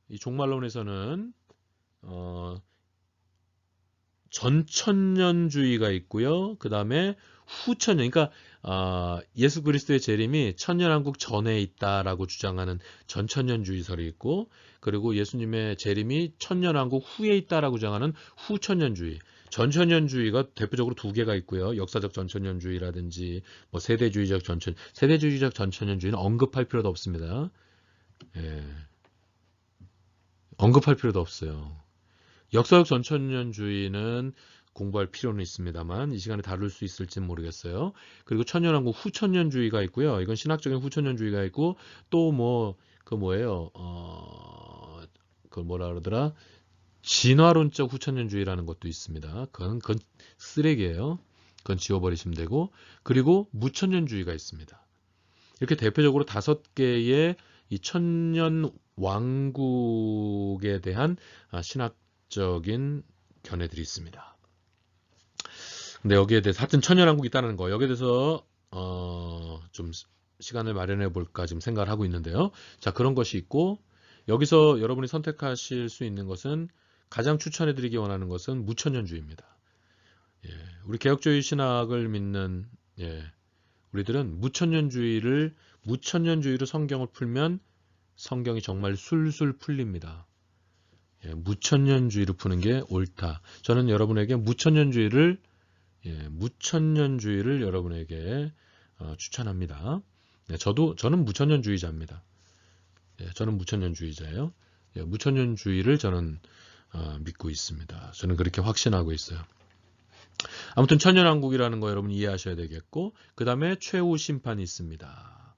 이 종말론에서는 전천년주의가 있고요. 그 다음에 후천년, 그러니까 예수 그리스도의 재림이 천년왕국 전에 있다라고 주장하는 전천년주의설이 있고, 그리고 예수님의 재림이 천년왕국 후에 있다라고 주장하는 후천년주의. 전천년주의가 대표적으로 두 개가 있고요. 역사적 전천년주의라든지 뭐 세대주의적 전천년주의는 언급할 필요도 없습니다. 언급할 필요도 없어요. 역사적 전천년주의는 공부할 필요는 있습니다만 이 시간에 다룰 수 있을지는 모르겠어요. 그리고 천년왕국 후천년주의가 있고요. 이건 신학적인 후천년주의가 있고 또 뭐 그 뭐예요? 그걸 뭐라 그러더라? 진화론적 후천년주의라는 것도 있습니다. 그건 쓰레기예요. 그건 지워버리시면 되고 그리고 무천년주의가 있습니다. 이렇게 대표적으로 5개의 이 천년 왕국에 대한 신학적인 견해들이 있습니다. 근데 여기에 대해서 하여튼 천년왕국이 있다는 거 여기에 대해서 좀 시간을 마련해 볼까 지금 생각을 하고 있는데요. 자, 그런 것이 있고 여기서 여러분이 선택하실 수 있는 것은 가장 추천해 드리기 원하는 것은 무천년주의입니다. 우리 개혁주의 신학을 믿는 우리들은 무천년주의로 성경을 풀면 성경이 정말 술술 풀립니다. 무천년주의로 푸는 게 옳다. 저는 여러분에게 무천년주의를 여러분에게 추천합니다. 저는 무천년주의자입니다. 저는 무천년주의자예요. 무천년주의를 저는 믿고 있습니다. 저는 그렇게 확신하고 있어요. 아무튼 천년왕국이라는 거 여러분 이해하셔야 되겠고 그 다음에 최후 심판이 있습니다.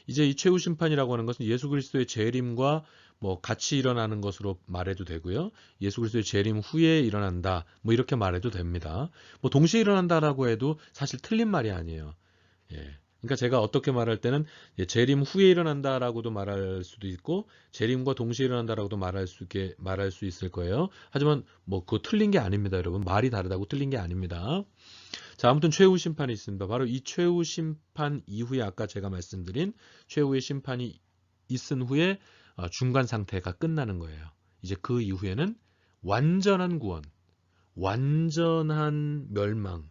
이제 이 최후 심판이라고 하는 것은 예수 그리스도의 재림과 뭐 같이 일어나는 것으로 말해도 되고요. 예수 그리스도의 재림 후에 일어난다. 뭐 이렇게 말해도 됩니다. 뭐 동시에 일어난다라고 해도 사실 틀린 말이 아니에요. 그러니까 제가 어떻게 말할 때는 재림 후에 일어난다라고도 말할 수도 있고 재림과 동시에 일어난다라고도 말할 수 있을 거예요. 하지만 뭐 그거 틀린 게 아닙니다, 여러분. 말이 다르다고 틀린 게 아닙니다. 자, 아무튼 최후 심판이 있습니다. 바로 이 최후 심판 이후에 아까 제가 말씀드린 최후의 심판이 있은 후에 중간 상태가 끝나는 거예요. 이제 그 이후에는 완전한 구원, 완전한 멸망,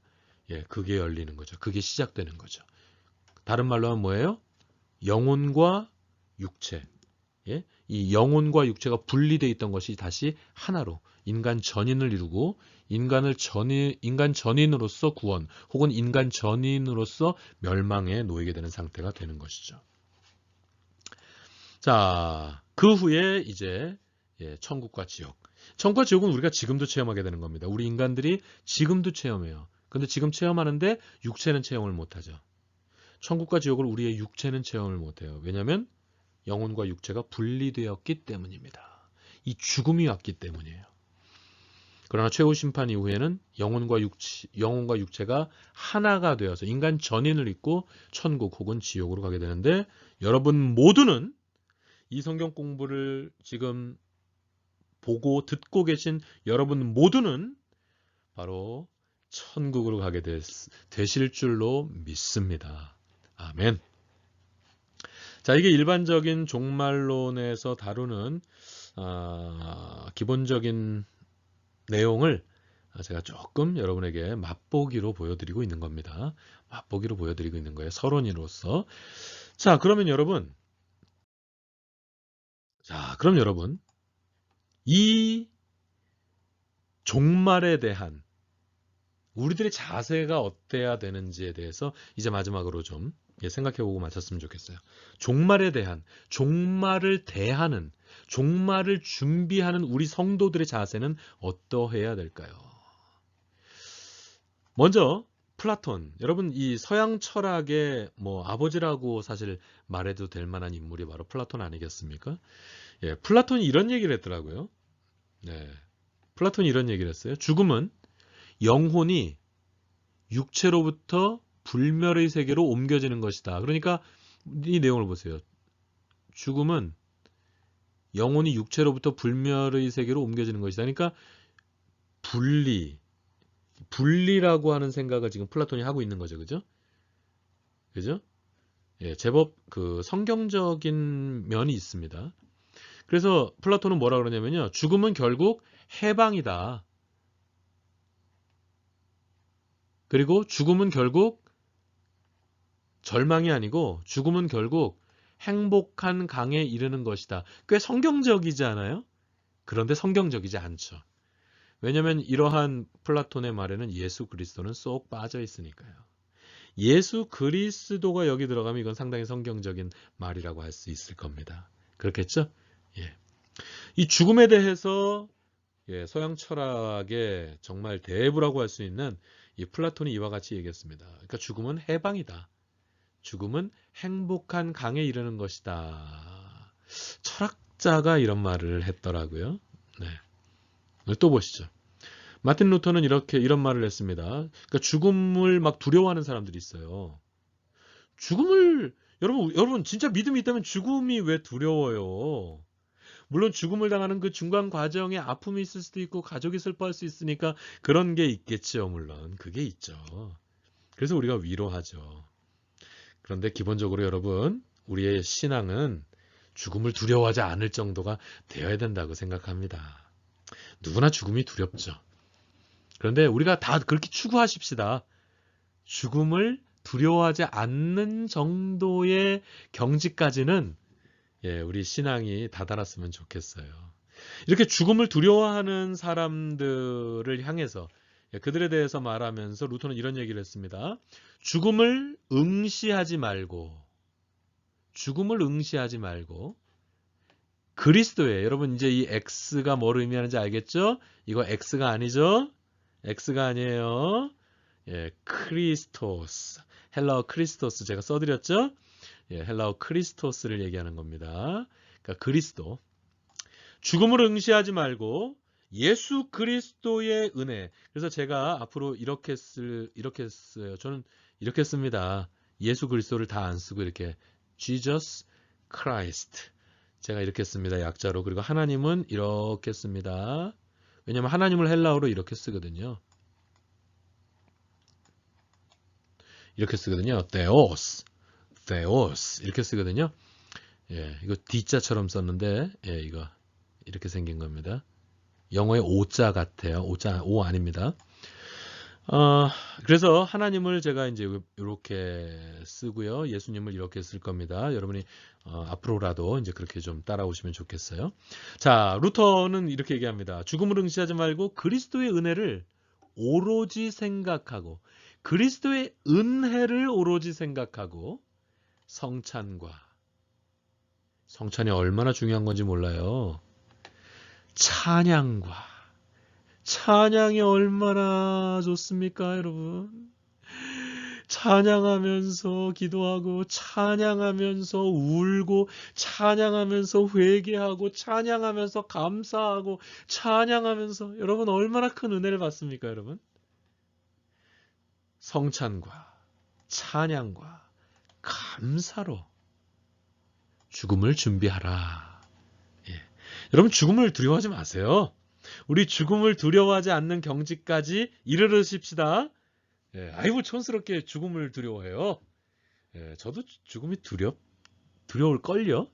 그게 열리는 거죠. 그게 시작되는 거죠. 다른 말로 하면 뭐예요? 영혼과 육체, 이 영혼과 육체가 분리되어 있던 것이 다시 하나로 인간 전인을 이루고 인간 전인으로서 구원 혹은 인간 전인으로서 멸망에 놓이게 되는 상태가 되는 것이죠. 자, 그 후에 이제 천국과 지옥. 천국과 지옥은 우리가 지금도 체험하게 되는 겁니다. 우리 인간들이 지금도 체험해요. 근데 지금 체험하는데 육체는 체험을 못하죠. 천국과 지옥을 우리의 육체는 체험을 못해요. 왜냐하면 영혼과 육체가 분리되었기 때문입니다. 이 죽음이 왔기 때문이에요. 그러나 최후 심판 이후에는 영혼과 육체가 하나가 되어서 인간 전인을 잇고 천국 혹은 지옥으로 가게 되는데 여러분 모두는 이 성경 공부를 지금 보고 듣고 계신 여러분 모두는 바로 천국으로 가게 되실 줄로 믿습니다. 아멘. 자, 이게 일반적인 종말론에서 다루는 기본적인 내용을 제가 조금 여러분에게 맛보기로 보여드리고 있는 겁니다. 맛보기로 보여드리고 있는 거예요. 서론이로서. 자, 그럼 여러분, 이 종말에 대한 우리들의 자세가 어때야 되는지에 대해서 이제 마지막으로 좀 생각해보고 마쳤으면 좋겠어요. 종말에 대한, 종말을 대하는, 종말을 준비하는 우리 성도들의 자세는 어떠해야 될까요? 먼저 플라톤, 여러분 이 서양 철학의 아버지라고 사실 말해도 될 만한 인물이 바로 플라톤 아니겠습니까? 플라톤이 이런 얘기를 했더라고요. 플라톤이 이런 얘기를 했어요. 죽음은 영혼이 육체로부터 불멸의 세계로 옮겨지는 것이다. 그러니까 이 내용을 보세요. 죽음은 영혼이 육체로부터 불멸의 세계로 옮겨지는 것이다. 그러니까 분리라고 하는 생각을 지금 플라톤이 하고 있는 거죠. 그죠? 그죠? 제법 그 성경적인 면이 있습니다. 그래서 플라톤은 뭐라 그러냐면요. 죽음은 결국 해방이다. 그리고 죽음은 결국 절망이 아니고 죽음은 결국 행복한 강에 이르는 것이다. 꽤 성경적이지 않아요? 그런데 성경적이지 않죠. 왜냐하면 이러한 플라톤의 말에는 예수 그리스도는 쏙 빠져 있으니까요. 예수 그리스도가 여기 들어가면 이건 상당히 성경적인 말이라고 할 수 있을 겁니다. 그렇겠죠? 이 죽음에 대해서 서양 철학의 정말 대부라고 할 수 있는 이 플라톤이 이와 같이 얘기했습니다. 그러니까 죽음은 해방이다. 죽음은 행복한 강에 이르는 것이다. 철학자가 이런 말을 했더라고요. 또 보시죠. 마틴 루터는 이런 말을 했습니다. 그러니까 죽음을 막 두려워하는 사람들이 있어요. 죽음을 여러분 진짜 믿음이 있다면 죽음이 왜 두려워요? 물론 죽음을 당하는 그 중간 과정에 아픔이 있을 수도 있고 가족이 슬퍼할 수 있으니까 그런 게 있겠죠. 물론 그게 있죠. 그래서 우리가 위로하죠. 그런데 기본적으로 여러분 우리의 신앙은 죽음을 두려워하지 않을 정도가 되어야 된다고 생각합니다. 누구나 죽음이 두렵죠. 그런데 우리가 다 그렇게 추구하십시다. 죽음을 두려워하지 않는 정도의 경지까지는 우리 신앙이 다다랐으면 좋겠어요. 이렇게 죽음을 두려워하는 사람들을 향해서 그들에 대해서 말하면서 루터는 이런 얘기를 했습니다. 죽음을 응시하지 말고 그리스도에 여러분 이제 이 X가 뭘 의미하는지 알겠죠? 이거 X가 아니죠? X가 아니에요. 크리스토스. 헬라어 크리스토스 제가 써드렸죠? 헬라어 크리스토스를 얘기하는 겁니다. 그러니까 그리스도. 죽음을 응시하지 말고 예수 그리스도의 은혜. 그래서 제가 앞으로 이렇게 써요. 저는 이렇게 씁니다. 예수 그리스도를 다 안 쓰고 이렇게 Jesus Christ. 제가 이렇게 씁니다. 약자로. 그리고 하나님은 이렇게 씁니다. 왜냐하면 하나님을 헬라어로 이렇게 쓰거든요. 이렇게 쓰거든요. Theos 이렇게 쓰거든요. 이거 D자처럼 썼는데 이거 이렇게 생긴 겁니다. 영어의 O자 같아요. O 아닙니다. 그래서 하나님을 제가 이제 이렇게 쓰고요. 예수님을 이렇게 쓸 겁니다. 여러분이 앞으로라도 이제 그렇게 좀 따라오시면 좋겠어요. 자, 루터는 이렇게 얘기합니다. 죽음을 응시하지 말고 그리스도의 은혜를 오로지 생각하고 그리스도의 은혜를 오로지 생각하고 성찬이 얼마나 중요한 건지 몰라요. 찬양이 얼마나 좋습니까, 여러분? 찬양하면서 기도하고, 찬양하면서 울고, 찬양하면서 회개하고, 찬양하면서 감사하고, 찬양하면서, 여러분 얼마나 큰 은혜를 받습니까, 여러분? 성찬과 찬양과 감사로 죽음을 준비하라. 예. 여러분 죽음을 두려워하지 마세요. 우리 죽음을 두려워하지 않는 경지까지 이르르십시다. 예, 아이고 촌스럽게 죽음을 두려워해요. 예, 저도 죽음이 두려울걸요.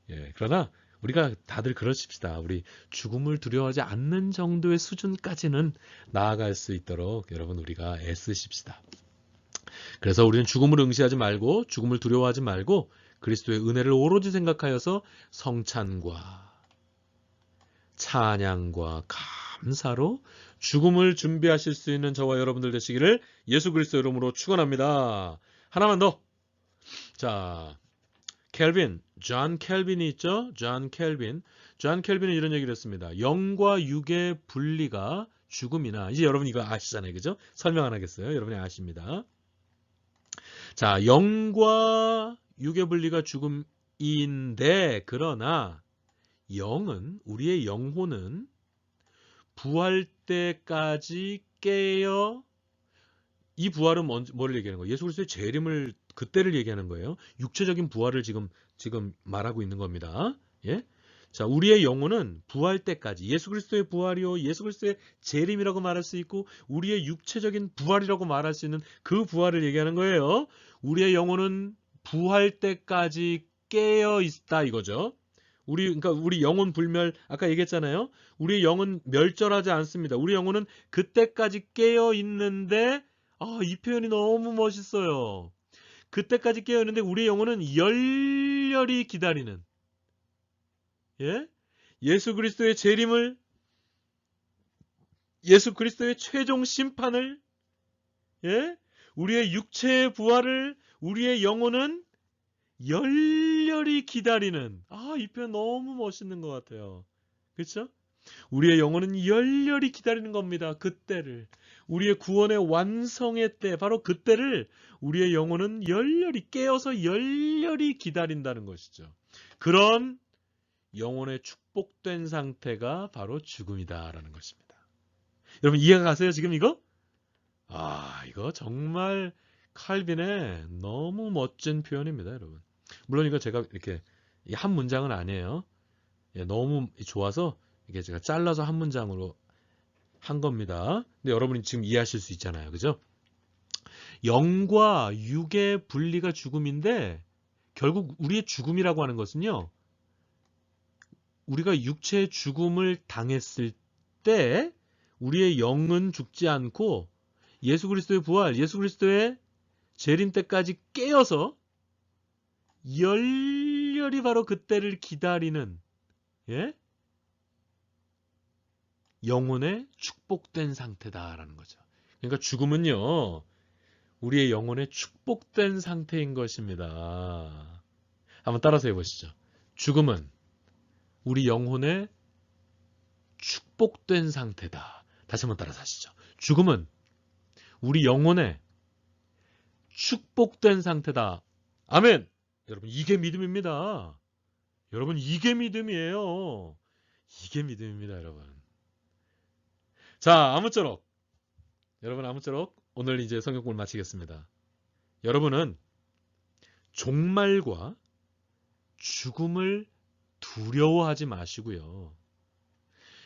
예, 그러나 우리가 다들 그러십시다. 우리 죽음을 두려워하지 않는 정도의 수준까지는 나아갈 수 있도록 여러분 우리가 애쓰십시다. 그래서 우리는 죽음을 응시하지 말고 죽음을 두려워하지 말고 그리스도의 은혜를 오로지 생각하여서 성찬과 찬양과 감사로 죽음을 준비하실 수 있는 저와 여러분들 되시기를 예수 그리스도 이름으로 축원합니다. 하나만 더. 자, 존 켈빈이 있죠? 존 켈빈은 이런 얘기를 했습니다. 영과 육의 분리가 죽음이나, 이제 여러분 이거 아시잖아요. 그죠? 설명 안 하겠어요. 여러분이 아십니다. 자, 영과 육의 분리가 죽음인데, 그러나 우리의 영혼은 부활 때까지 깨어, 이 부활은 뭐를 얘기하는 거예요? 예수 그리스도의 재림을, 그때를 얘기하는 거예요. 육체적인 부활을 지금 말하고 있는 겁니다. 예? 자, 우리의 영혼은 부활 때까지, 예수 그리스도의 부활이요, 예수 그리스도의 재림이라고 말할 수 있고, 우리의 육체적인 부활이라고 말할 수 있는 그 부활을 얘기하는 거예요. 우리의 영혼은 부활 때까지 깨어 있다 이거죠. 그러니까 우리 영혼 불멸, 아까 얘기했잖아요. 우리의 영은 멸절하지 않습니다. 우리 영혼은 그때까지 깨어 있는데, 이 표현이 너무 멋있어요. 그때까지 깨어 있는데 우리의 영혼은 열렬히 기다리는, 예? 예수 그리스도의 재림을, 예수 그리스도의 최종 심판을, 예? 우리의 육체의 부활을 우리의 영혼은 열렬히 기다리는, 이 표현 너무 멋있는 것 같아요. 그렇죠? 우리의 영혼은 열렬히 기다리는 겁니다. 그때를, 우리의 구원의 완성의 때, 바로 그때를 우리의 영혼은 열렬히 깨어서 열렬히 기다린다는 것이죠. 그런 영혼의 축복된 상태가 바로 죽음이다라는 것입니다. 여러분 이해가 가세요? 지금 이거? 이거 정말 칼빈의 너무 멋진 표현입니다, 여러분. 물론 이거 제가 이렇게 한 문장은 아니에요. 너무 좋아서 이게 제가 잘라서 한 문장으로 한 겁니다. 근데 여러분이 지금 이해하실 수 있잖아요. 그죠? 영과 육의 분리가 죽음인데, 결국 우리의 죽음이라고 하는 것은요, 우리가 육체의 죽음을 당했을 때 우리의 영은 죽지 않고 예수 그리스도의 부활, 예수 그리스도의 재림 때까지 깨어서 열렬히 바로 그때를 기다리는, 예? 영혼의 축복된 상태다라는 거죠. 그러니까 죽음은요, 우리의 영혼의 축복된 상태인 것입니다. 한번 따라서 해보시죠. 죽음은 우리 영혼의 축복된 상태다. 다시 한번 따라서 하시죠. 죽음은 우리 영혼의 축복된 상태다. 아멘! 여러분, 이게 믿음입니다. 여러분, 이게 믿음이에요. 이게 믿음입니다, 여러분. 자, 여러분, 오늘 이제 성경공부를 마치겠습니다. 여러분은 종말과 죽음을 두려워하지 마시고요.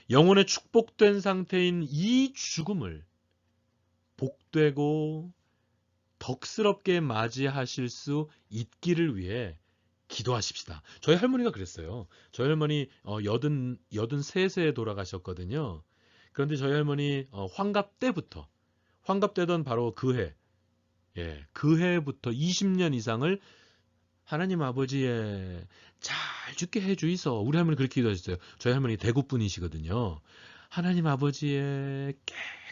영혼의 축복된 상태인 이 죽음을 복되고 덕스럽게 맞이하실 수 있기를 위해 기도하십시다. 저희 할머니가 그랬어요. 저희 할머니 83세에 돌아가셨거든요. 그런데 저희 할머니 환갑 때부터 환갑되던 바로 그 해, 예, 그 해부터 20년 이상을 하나님 아버지의 잘 죽게 해주이소. 우리 할머니 그렇게 기도하셨어요. 저희 할머니 대구 분이시거든요. 하나님 아버지의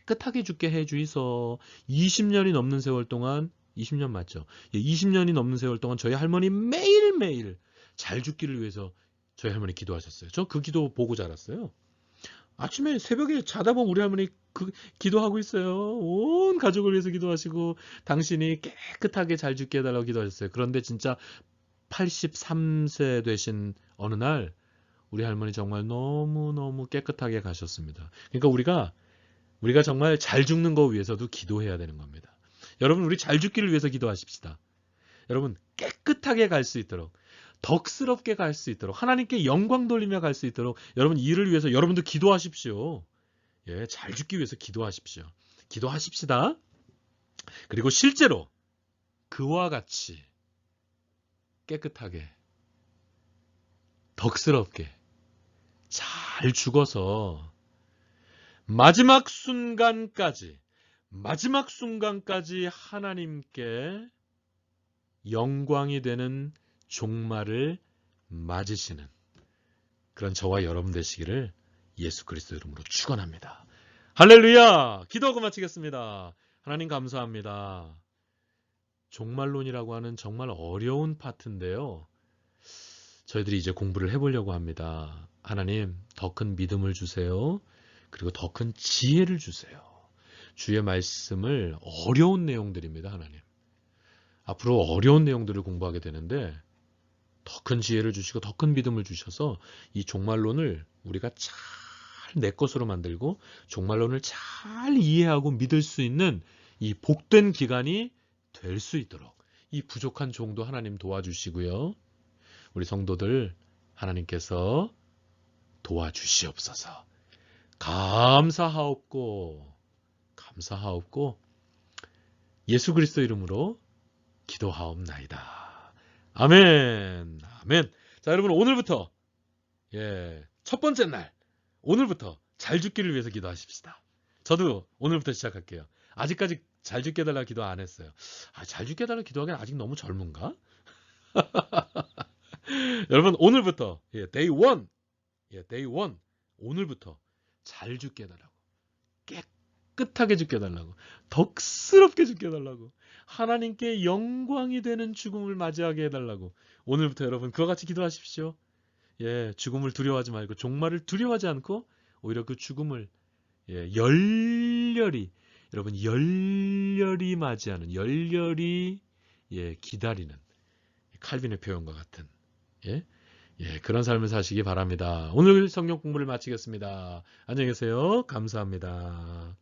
깨끗하게 죽게 해주이소. 20년이 넘는 세월 동안 20년 맞죠? 예, 20년이 넘는 세월 동안 저희 할머니 매일매일 잘 죽기를 위해서 저희 할머니 기도하셨어요. 저 그 기도 보고 자랐어요. 아침에 새벽에 자다 보면 우리 할머니 기도하고 있어요. 온 가족을 위해서 기도하시고 당신이 깨끗하게 잘 죽게 해달라고 기도하셨어요. 그런데 진짜 83세 되신 어느 날 우리 할머니 정말 너무너무 깨끗하게 가셨습니다. 그러니까 우리가 정말 잘 죽는 거 위해서도 기도해야 되는 겁니다. 여러분 우리 잘 죽기를 위해서 기도하십시다. 여러분 깨끗하게 갈 수 있도록 덕스럽게 갈 수 있도록 하나님께 영광 돌리며 갈 수 있도록 여러분 이를 위해서 여러분도 기도하십시오. 예, 잘 죽기 위해서 기도하십시오. 기도하십시다. 그리고 실제로 그와 같이 깨끗하게 덕스럽게 잘 죽어서 마지막 순간까지 하나님께 영광이 되는 종말을 맞으시는 그런 저와 여러분 되시기를 예수 그리스도 이름으로 축원합니다. 할렐루야! 기도하고 마치겠습니다. 하나님 감사합니다. 종말론이라고 하는 정말 어려운 파트인데요. 저희들이 이제 공부를 해보려고 합니다. 하나님 더 큰 믿음을 주세요. 그리고 더 큰 지혜를 주세요. 주의 말씀을 어려운 내용들입니다. 하나님. 앞으로 어려운 내용들을 공부하게 되는데 더 큰 지혜를 주시고 더 큰 믿음을 주셔서 이 종말론을 우리가 잘 내 것으로 만들고 종말론을 잘 이해하고 믿을 수 있는 이 복된 기간이 될 수 있도록 이 부족한 종도 하나님 도와주시고요. 우리 성도들 하나님께서 도와주시옵소서. 감사하옵고 예수 그리스도 이름으로 기도하옵나이다. 아멘. 아멘. 자, 여러분 오늘부터 첫 번째 날 오늘부터 잘 죽기를 위해서 기도하십시다. 저도 오늘부터 시작할게요. 아직까지 잘 죽게 해달라 기도 안 했어요. 잘 죽게 해달라 기도하기엔 아직 너무 젊은가? 여러분 오늘부터 day 1 오늘부터 잘 죽게 해달라고 깨끗하게 죽게 해달라고 덕스럽게 죽게 해달라고 하나님께 영광이 되는 죽음을 맞이하게 해달라고 오늘부터 여러분 그와 같이 기도하십시오. 죽음을 두려워하지 말고 종말을 두려워하지 않고 오히려 그 죽음을 열렬히 맞이하는 열렬히 기다리는 칼빈의 표현과 같은 그런 삶을 사시기 바랍니다. 오늘 성경 공부를 마치겠습니다. 안녕히 계세요. 감사합니다.